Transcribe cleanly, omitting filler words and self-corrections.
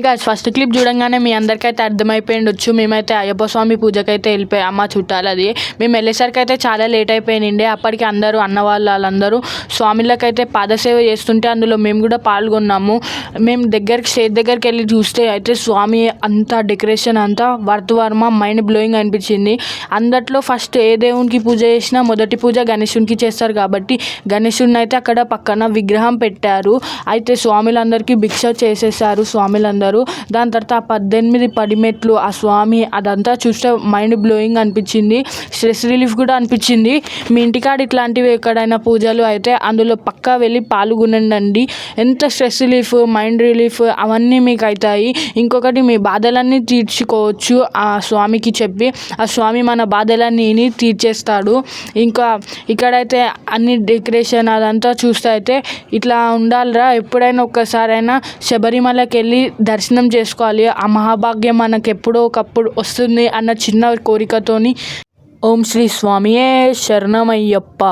Guys first clip చూడంగానే మీ అందరికైతే అర్థమైపోయి ఉండొచ్చు. మేమైతే అయ్యప్ప స్వామి పూజకైతే వెళ్ళిపోయాం. మా చుట్టాలది మేము వెళ్ళేసరికి అయితే చాలా లేట్ అయిపోయింది. అప్పటికి అందరూ అన్న వాళ్ళందరూ స్వామిలకైతే పాదసేవ చేస్తుంటే అందులో మేము కూడా పాల్గొన్నాము. మేము స్టేజ్ దగ్గరికి వెళ్ళి చూస్తే అయితే స్వామి అంతా డెకరేషన్ అంతా వర్మ మైండ్ బ్లోయింగ్ అనిపించింది. అందట్లో ఫస్ట్ ఏ దేవునికి పూజ చేసినా మొదటి పూజ గణేశునికి చేస్తారు కాబట్టి గణేశుడిని అయితే అక్కడ పక్కన విగ్రహం పెట్టారు. అయితే స్వామిలందరికీ భిక్ష చేసేసారు స్వామిలందరూ. దాని తర్వాత 18 పడిమెట్లు ఆ స్వామి అదంతా చూస్తే మైండ్ బ్లోయింగ్ అనిపించింది. స్ట్రెస్ రిలీఫ్ కూడా అనిపించింది. మీ ఇంటికాడ ఇట్లాంటివి ఎక్కడైనా పూజలు అయితే అందులో పక్కా వెళ్ళి పాల్గొనండి. ఎంత స్ట్రెస్ రిలీఫ్ మైండ్ రిలీఫ్ అవన్నీ మీకు అవుతాయి. ఇంకొకటి మీ బాధలన్నీ తీర్చుకోవచ్చు ఆ స్వామికి చెప్పి. ఆ స్వామి మన బాధలన్నీ తీర్చేస్తాడు. ఇంకా ఇక్కడైతే అన్ని డెకరేషన్ అదంతా చూస్తే అయితే ఇట్లా ఉండాలిరా, ఎప్పుడైనా ఒక్కసారైనా శబరిమలకి వెళ్ళి దర్శనం చేసుకోవాలి. ఆ మహాభాగ్యం మనకు ఎప్పుడో ఒకప్పుడు వస్తుంది అన్న చిన్న కోరికతోని. ఓం శ్రీ స్వామియే శరణమయ్యప్ప.